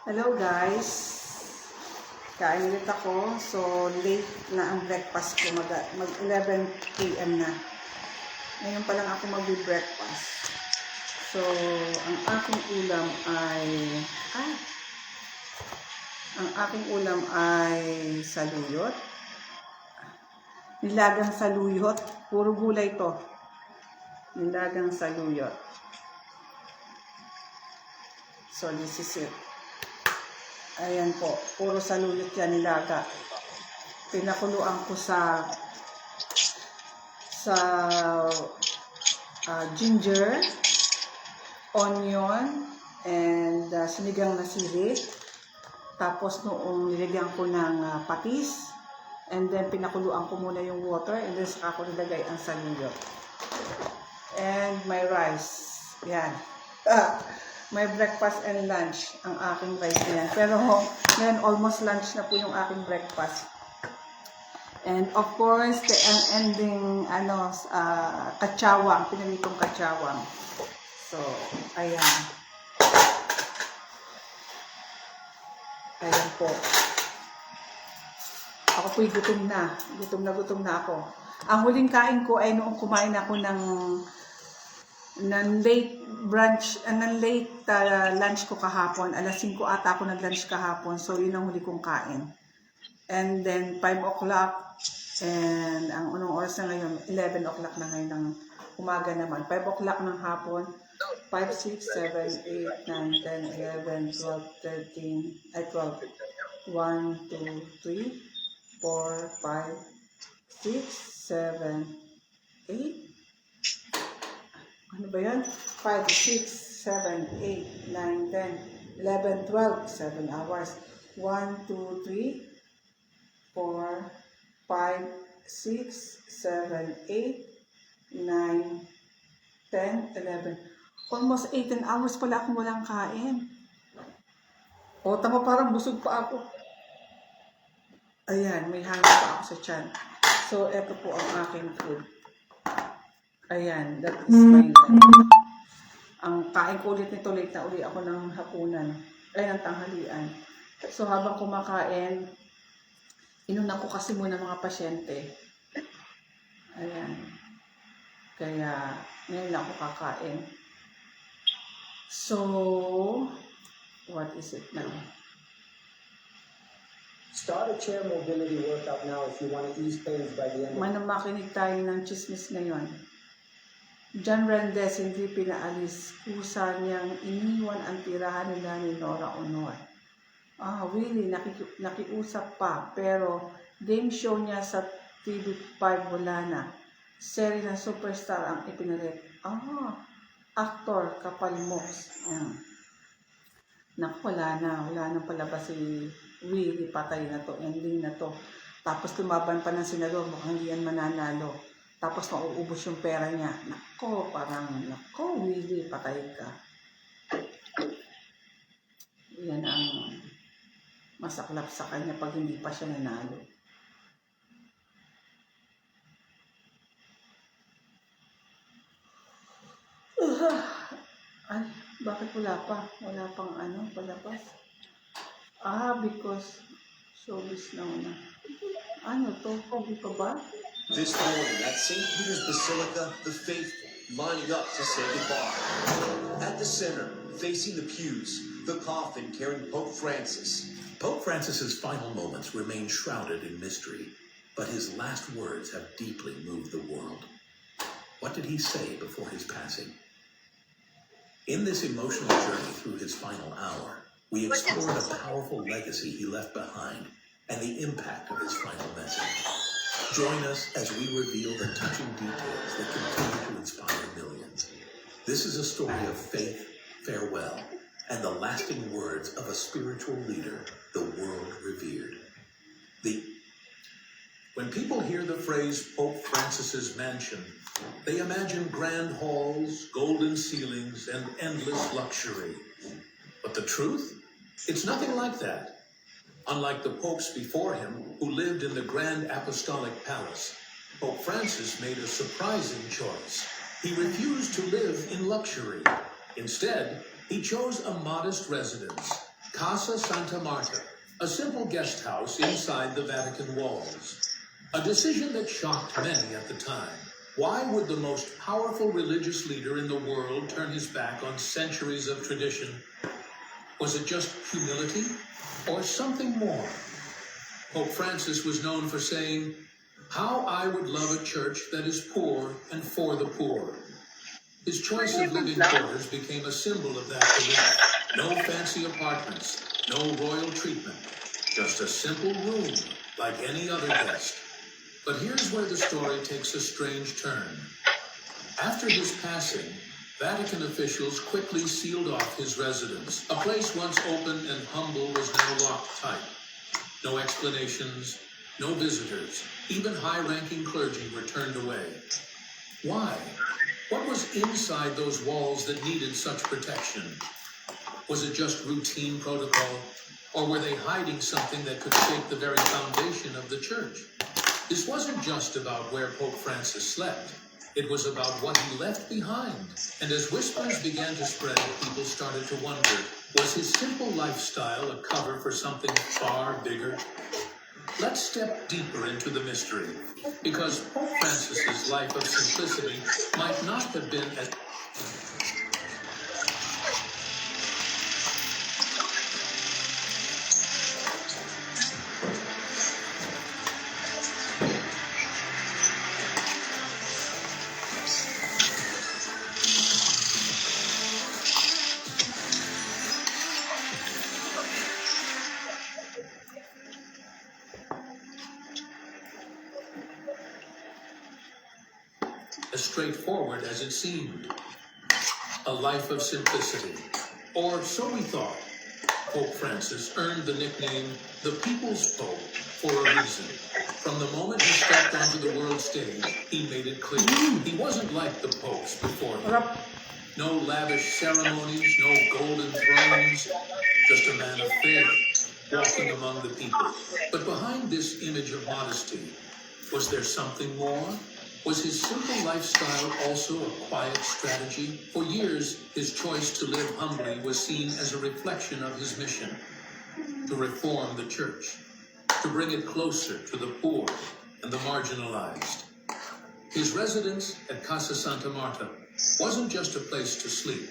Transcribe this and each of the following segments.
Hello guys, kain ulit ako. So late na ang breakfast ko, mag 11 PM na. Ngayon pa lang ako magbe-breakfast. So ang aking ulam ay saluyot. Nilagang saluyot, puro gulay to. Nilagang saluyot. So this is it. Ayan po, puro saluyot yan, nilaga. Pinakuluan ko sa ginger, onion, and sinigang na sili. Tapos noong nilagyan ko ng patis, and then pinakuluan ko muna yung water, and then saka ko nilagay ang saluyot. And my rice. Yan. My breakfast and lunch, ang aking rice na yan. Pero ngayon, almost lunch na po yung aking breakfast. And of course, ang ending, katsawang, pinalitong katsawang. So, ayan. Ayan po. Ako po'y gutom na. Gutom na ako. Ang huling kain ko ay noong kumain ako ng late lunch ko kahapon. Alas 5 ata ako nag-lunch kahapon. So, yun ang huli kong kain. And then, 5 o'clock. And ang unang oras na ngayon, 11 o'clock na ngayon ng umaga naman. 5 o'clock ng hapon. 5, 6, 7, 8, 9, 10, 11, 12, 13, 12. 1, 2, 3, 4, 5, 6, 7, 8. Ano ba yan? 5, 6, 7, 8, 9, 10, 11, 12, 7 hours. 1, 2, 3, 4, 5, 6, 7, 8, 9, 10, 11. Almost 18 hours pala akong walang kain. O, tama, parang busog pa ako. Ayan, may hangin pa ako sa tiyan. So, eto po ang aking food. Ayan, that is my lunch. Ang kain ko ulit nito, late na uli ako ng hapunan. Ay, ng tanghalian. So, habang kumakain, inuna ko kasi muna mga pasyente. Ayan. Kaya, ngayon lang ako kakain. So, what is it now? Start a chair mobility workout now if you want to ease pains by the end of the day. Makinig tayo ng chismis ngayon. John Rendes hindi pinaalis, kusa niyang iniwan ang tirahan nila ni Nora Honor. Really, nakiusap pa, pero game show niya sa TV5 wala na. Seri ng superstar ang ipinalit. Actor, kapalmoks. Naku, wala na pala ba si Willie, patay na to, ending na to. Tapos lumaban pa ng senador, mukhang hindi yan mananalo. Tapos mauubos yung pera niya. Nako, Willie, patay ka. Yan ang masaklap sa kanya pag hindi pa siya nanalo. Ay, bakit wala pa? Wala pang palabas. Because showbiz na una. Ano to? Hindi pa ba? This morning at St. Peter's Basilica, the faithful lining up to say goodbye. At the center, facing the pews, the coffin carrying Pope Francis. Pope Francis's final moments remain shrouded in mystery, but his last words have deeply moved the world. What did he say before his passing? In this emotional journey through his final hour, we explored a powerful legacy he left behind and the impact of his final message. Join us as we reveal the touching details that continue to inspire millions. This is a story of faith, farewell, and the lasting words of a spiritual leader the world revered. When people hear the phrase Pope Francis's mansion, they imagine grand halls, golden ceilings, and endless luxury. But the truth? It's nothing like that. Unlike the popes before him, who lived in the Grand Apostolic Palace, Pope Francis made a surprising choice. He refused to live in luxury. Instead, he chose a modest residence, Casa Santa Marta, a simple guest house inside the Vatican walls. A decision that shocked many at the time. Why would the most powerful religious leader in the world turn his back on centuries of tradition? Was it just humility or something more? Pope Francis was known for saying, "How I would love a church that is poor and for the poor." His choice of living quarters became a symbol of that belief. No fancy apartments, no royal treatment, just a simple room like any other guest. But here's where the story takes a strange turn. After his passing, Vatican officials quickly sealed off his residence. A place once open and humble was now locked tight. No explanations, no visitors. Even high-ranking clergy were turned away. Why? What was inside those walls that needed such protection? Was it just routine protocol? Or were they hiding something that could shake the very foundation of the church? This wasn't just about where Pope Francis slept. It was about what he left behind. And as whispers began to spread, people started to wonder, was his simple lifestyle a cover for something far bigger? Let's step deeper into the mystery, because Pope Francis's life of simplicity might not have been as... straightforward as it seemed. A life of simplicity. Or so we thought. Pope Francis earned the nickname the People's Pope for a reason. From the moment he stepped onto the world stage, he made it clear. He wasn't like the popes before him. No lavish ceremonies, no golden thrones, just a man of faith, walking among the people. But behind this image of modesty, was there something more? Was his simple lifestyle also a quiet strategy? For years, his choice to live humbly was seen as a reflection of his mission, to reform the church, to bring it closer to the poor and the marginalized. His residence at Casa Santa Marta wasn't just a place to sleep.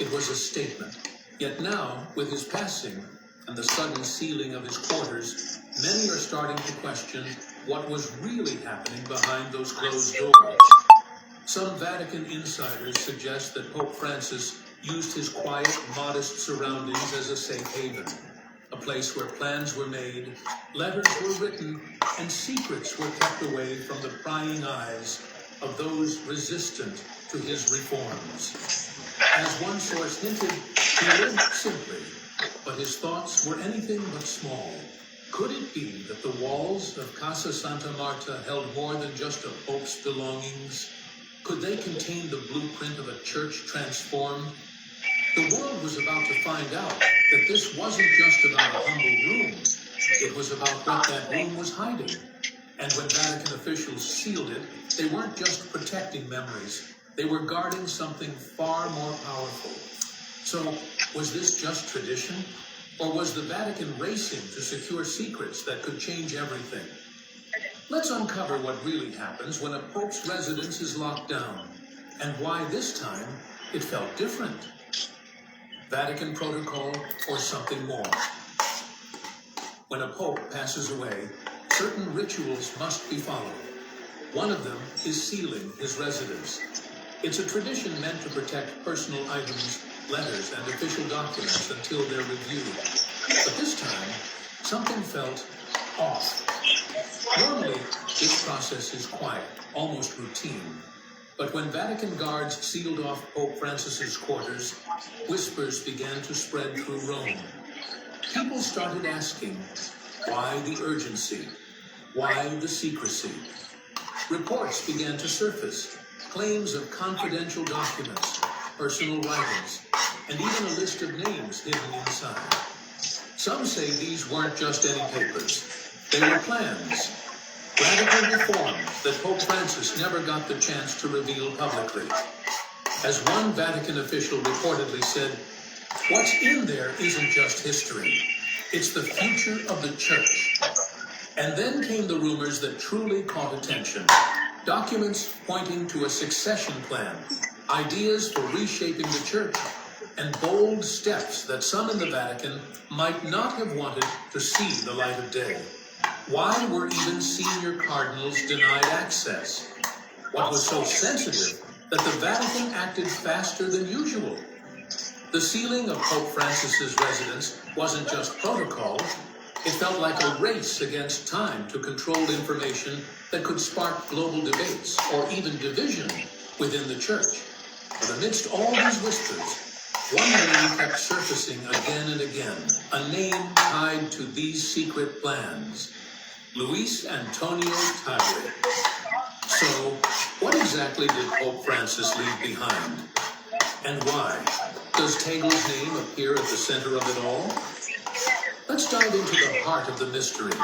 It was a statement. Yet now, with his passing and the sudden sealing of his quarters, many are starting to question what was really happening behind those closed doors. Some Vatican insiders suggest that Pope Francis used his quiet, modest surroundings as a safe haven, a place where plans were made, letters were written, and secrets were kept away from the prying eyes of those resistant to his reforms. As one source hinted, he lived simply, but his thoughts were anything but small. Could it be that the walls of Casa Santa Marta held more than just a pope's belongings? Could they contain the blueprint of a church transformed? The world was about to find out that this wasn't just about a humble room. It was about what that room was hiding. And when Vatican officials sealed it, they weren't just protecting memories. They were guarding something far more powerful. So, was this just tradition? Or was the Vatican racing to secure secrets that could change everything? Let's uncover what really happens when a pope's residence is locked down, and why this time it felt different. Vatican protocol or something more. When a pope passes away, certain rituals must be followed. One of them is sealing his residence. It's a tradition meant to protect personal items, letters, and official documents until they're reviewed. But this time, something felt off. Normally, this process is quiet, almost routine. But when Vatican guards sealed off Pope Francis's quarters, whispers began to spread through Rome. People started asking, why the urgency? Why the secrecy? Reports began to surface, claims of confidential documents, personal writings, and even a list of names hidden inside. Some say these weren't just any papers. They were plans, radical reforms that Pope Francis never got the chance to reveal publicly. As one Vatican official reportedly said, What's in there isn't just history. It's the future of the church. And then came the rumors that truly caught attention. Documents pointing to a succession plan, ideas for reshaping the church, and bold steps that some in the Vatican might not have wanted to see the light of day. Why were even senior cardinals denied access? What was so sensitive that the Vatican acted faster than usual? The sealing of Pope Francis's residence wasn't just protocol. It felt like a race against time to control information that could spark global debates or even division within the church. But amidst all these whispers, one name kept surfacing again and again, a name tied to these secret plans: Luis Antonio Tagle. So, what exactly did Pope Francis leave behind? And why? Does Tagle's name appear at the center of it all? Let's dive into the heart of the mystery,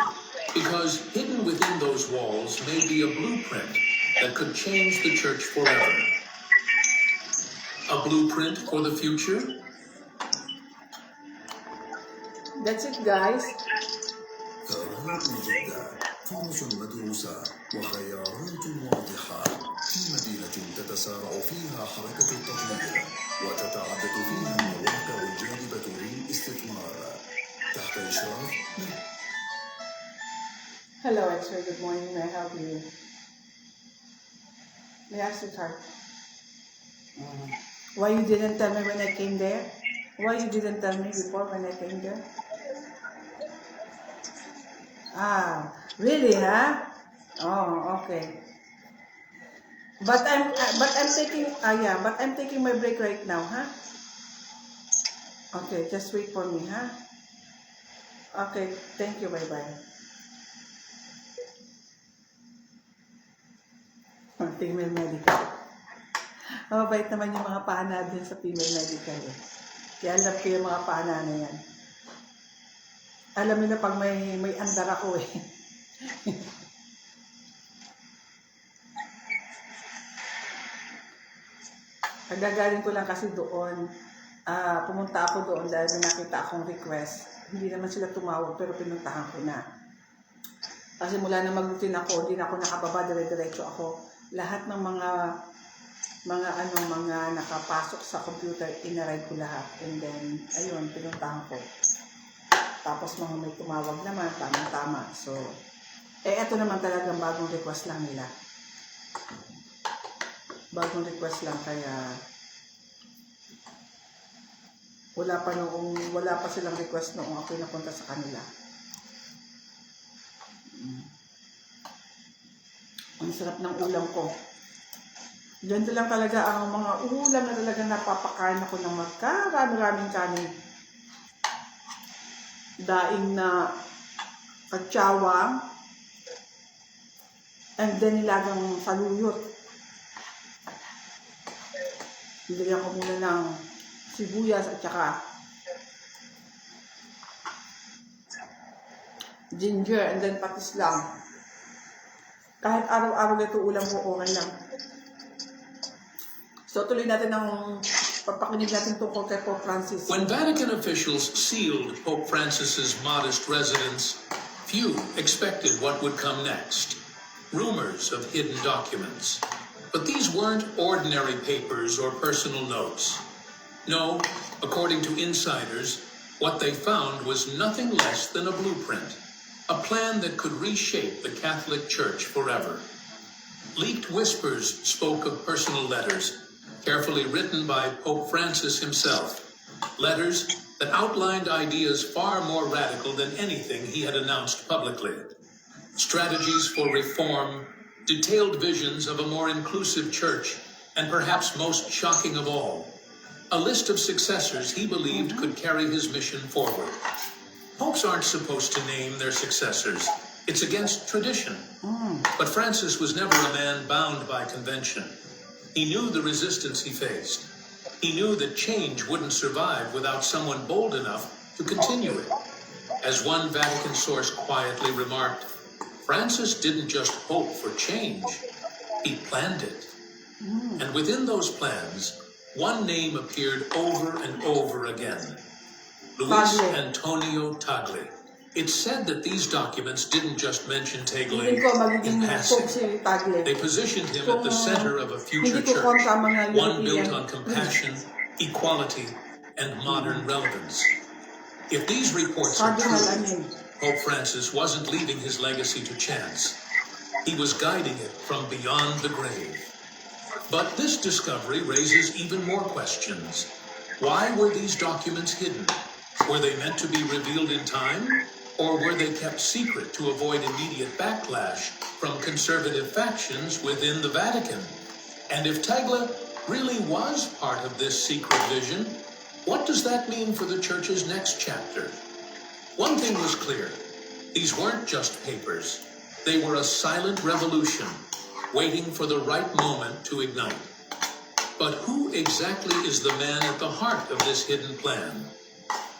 because hidden within those walls may be a blueprint that could change the church forever. A blueprint for the future? That's it, guys. قرارات جدة، فرص مدروسة وخيارات واضحة في مدينة تتسارع فيها حركة التطوير وتتعدد فيها المواقع الجاذبة للاستثمار تحت إشراف. Hello, X-Ray. Good morning. May I help you? May I ask you, Carl? Why you didn't tell me when I came there? Why you didn't tell me before when I came there? Ah, really, huh? Oh, okay. But I'm taking my break right now, huh? Okay, just wait for me, huh? Okay, thank you, bye-bye. Female medical. Mabait naman yung mga pana din sa female medical eh. Kaya alam ko yung mga pana na yan. Alam nyo na pag may andar ako eh. Pagdagaling ko lang kasi doon, pumunta ako doon dahil may nakita akong request. Hindi naman sila tumawag pero pinuntahan ko na. Kasi mula na mag-routine ako, hindi na ako nakababa, dire-diretso ako. Lahat ng mga nakapasok sa computer, inaride ko lahat. And then, ayun, pinuntahan ko. Tapos mga may tumawag naman, tamang-tama. So, eto naman talagang bagong request lang nila. Bagong request lang, kaya wala pa silang request noong ako napunta sa kanila. Ang sarap ng ulam ko. Ganito lang talaga ang mga ulam na talaga napapakain ako ng magkarami-raming kanin. Daing na katsawang, and then nilagang saluyot. Nilagyan ko muna ng sibuyas at saka ginger, and then patis lang. Kahit araw-araw ito ulam ko, okay lang. So tuloy natin ang papakinig natin tungkol kay Pope Francis. When Vatican officials sealed Pope Francis's modest residence, few expected what would come next. Rumors of hidden documents. But these weren't ordinary papers or personal notes. No, according to insiders, what they found was nothing less than a blueprint. A plan that could reshape the Catholic Church forever. Leaked whispers spoke of personal letters, carefully written by Pope Francis himself. Letters that outlined ideas far more radical than anything he had announced publicly. Strategies for reform, detailed visions of a more inclusive church, and perhaps most shocking of all, a list of successors he believed could carry his mission forward. Popes aren't supposed to name their successors. It's against tradition. But Francis was never a man bound by convention. He knew the resistance he faced. He knew that change wouldn't survive without someone bold enough to continue it. As one Vatican source quietly remarked, Francis didn't just hope for change, he planned it. And within those plans one name appeared over and over again. Luis Tagle. Antonio Tagle. It's said that these documents didn't just mention Tagle Hindi ko magiging in pope passing. si Tagle. They positioned him at the center of a future Hindi ko church, kontra mga one European. built on compassion, equality, and modern relevance. If these reports are Cardinal true, Ng. Pope Francis wasn't leaving his legacy to chance. He was guiding it from beyond the grave. But this discovery raises even more questions. Why were these documents hidden? Were they meant to be revealed in time? Or were they kept secret to avoid immediate backlash from conservative factions within the Vatican? And if Tagle really was part of this secret vision, what does that mean for the Church's next chapter? One thing was clear. These weren't just papers. They were a silent revolution, waiting for the right moment to ignite. But who exactly is the man at the heart of this hidden plan?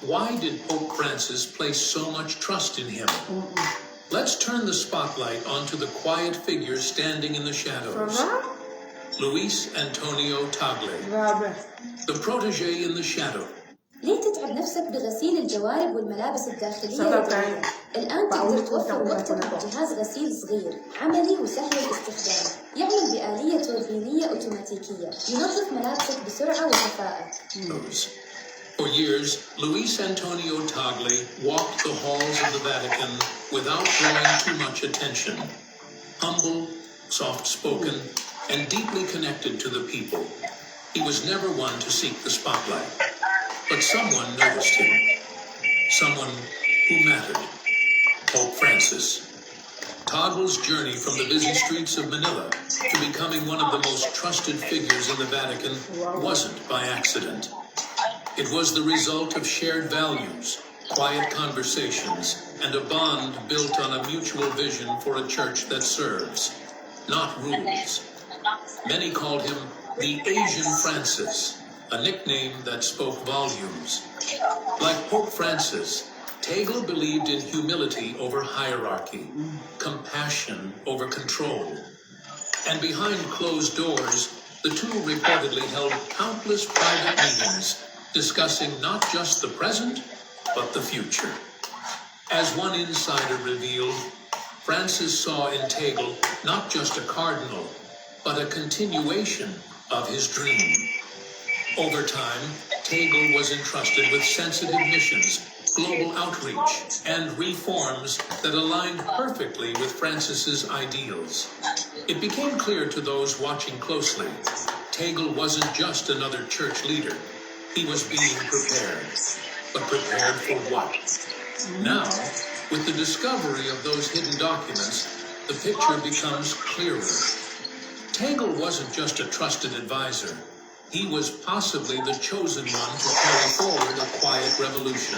Why did Pope Francis place so much trust in him? Let's turn the spotlight onto the quiet figure standing in the shadows. Sarap. Luis Antonio Tagle, Grabe. the protege in the shadow. ليه تتعب نفسك بغسيل الجوارب والملابس الداخلية سبب اليدوية؟ الآن تقدر توفر وقتك بجهاز غسيل صغير، عملي وسهل الاستخدام، يعمل بآلية توربينية أوتوماتيكية، ينظف ملابسك بسرعة وكفاءة. For years, Luis Antonio Tagle walked the halls of the Vatican without drawing too much attention. Humble, soft-spoken, and deeply connected to the people, he was never one to seek the spotlight. But someone noticed him. Someone who mattered. Pope Francis. Tagle's journey from the busy streets of Manila to becoming one of the most trusted figures in the Vatican wasn't by accident. It was the result of shared values, quiet conversations, and a bond built on a mutual vision for a church that serves, not rules. Many called him the Asian Francis, a nickname that spoke volumes. Like Pope Francis, Tagle believed in humility over hierarchy, compassion over control. And behind closed doors, the two reportedly held countless private meetings, discussing not just the present, but the future. As one insider revealed, Francis saw in Tagle not just a cardinal, but a continuation of his dream. Over time, Tagle was entrusted with sensitive missions, global outreach, and reforms that aligned perfectly with Francis's ideals. It became clear to those watching closely, Tagle wasn't just another church leader. He was being prepared. But prepared for what? Now, with the discovery of those hidden documents, the picture becomes clearer. Tagle wasn't just a trusted advisor. He was possibly the chosen one to carry forward a quiet revolution.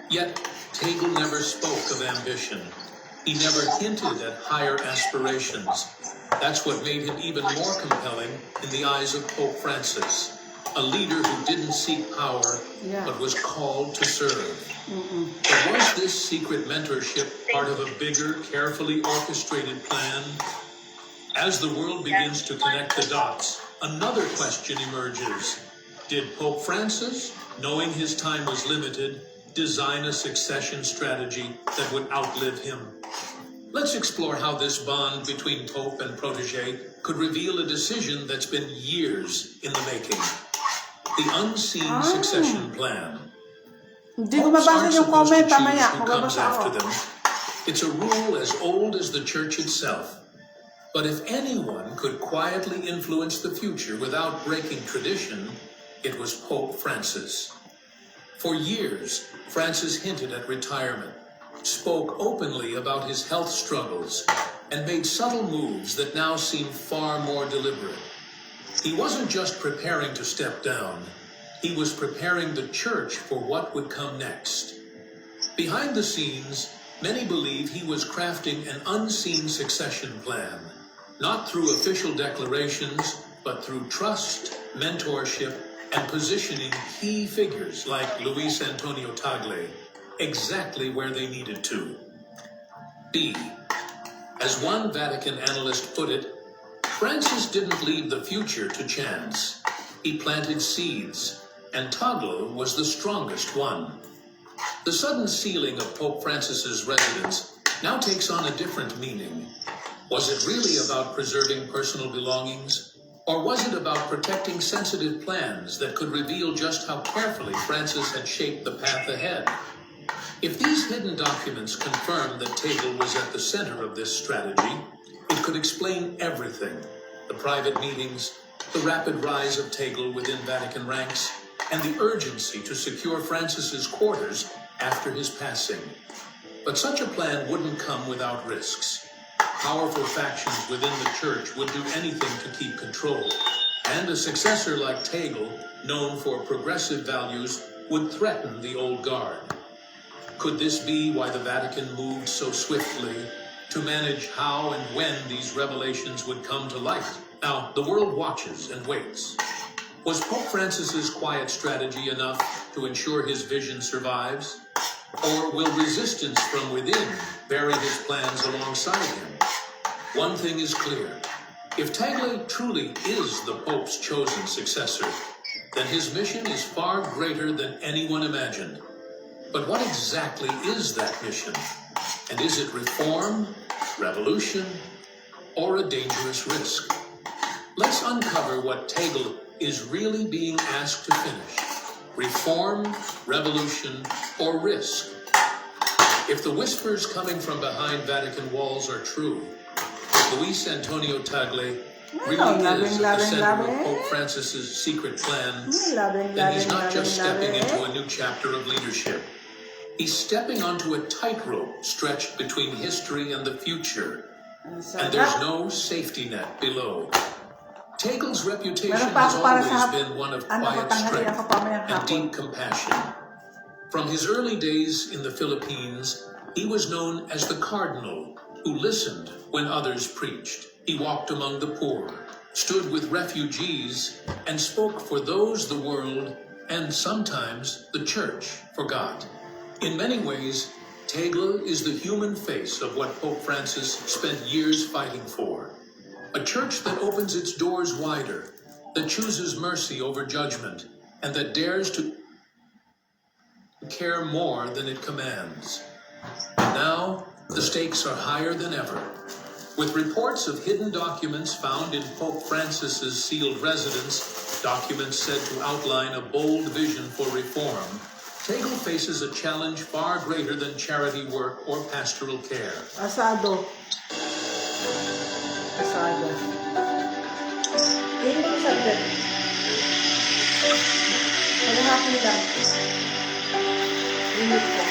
Yet, Tagle never spoke of ambition. He never hinted at higher aspirations. That's what made him even more compelling in the eyes of Pope Francis. A leader who didn't seek power, but was called to serve. But was this secret mentorship part of a bigger, carefully orchestrated plan? As the world begins to connect the dots, another question emerges. Did Pope Francis, knowing his time was limited, design a succession strategy that would outlive him? Let's explore how this bond between Pope and protege could reveal a decision that's been years in the making. The unseen succession plan. Hindi ko Popes mabasa aren't yung supposed to comment, choose mamaya. who comes Magbabasa after ako. them. It's a rule as old as the church itself. But if anyone could quietly influence the future without breaking tradition, it was Pope Francis. For years, Francis hinted at retirement, spoke openly about his health struggles, and made subtle moves that now seem far more deliberate. He wasn't just preparing to step down. He was preparing the church for what would come next. Behind the scenes, many believe he was crafting an unseen succession plan, not through official declarations, but through trust, mentorship, and positioning key figures like Luis Antonio Tagle exactly where they needed to be. As one Vatican analyst put it, Francis didn't leave the future to chance. he planted seeds, and Tagle was the strongest one. The sudden sealing of Pope Francis's residence now takes on a different meaning. Was it really about preserving personal belongings? Or was it about protecting sensitive plans that could reveal just how carefully Francis had shaped the path ahead? If these hidden documents confirm that Tagle was at the center of this strategy, it could explain everything: the private meetings, the rapid rise of Tagle within Vatican ranks, and the urgency to secure Francis's quarters after his passing. But such a plan wouldn't come without risks. Powerful factions within the church would do anything to keep control, and a successor like Tagle, known for progressive values, would threaten the old guard. Could this be why the Vatican moved so swiftly to manage how and when these revelations would come to light? Now, the world watches and waits. Was Pope Francis's quiet strategy enough to ensure his vision survives? Or will resistance from within bury his plans alongside him? One thing is clear: if Tagle truly is the Pope's chosen successor, then his mission is far greater than anyone imagined. But what exactly is that mission? And is it reform, revolution, or a dangerous risk? Let's uncover what Tagle is really being asked to finish: reform, revolution, or risk. If the whispers coming from behind Vatican walls are true, if Luis Antonio Tagle really is at the center of Pope Francis's secret plan, then he's not just stepping into a new chapter of leadership. He's stepping onto a tightrope stretched between history and the future, and there's no safety net below. Tagle's reputation has always been one of quiet strength and deep compassion. From his early days in the Philippines, he was known as the Cardinal who listened when others preached. He walked among the poor, stood with refugees, and spoke for those the world, and sometimes the church, forgot. In many ways, Tagle is the human face of what Pope Francis spent years fighting for. A church that opens its doors wider, that chooses mercy over judgment, and that dares to care more than it commands. Now, the stakes are higher than ever. With reports of hidden documents found in Pope Francis's sealed residence, documents said to outline a bold vision for reform, Tagle faces a challenge far greater than charity work or pastoral care. Asado. Tingin ko sa bed. Malahapin lang. Init ko.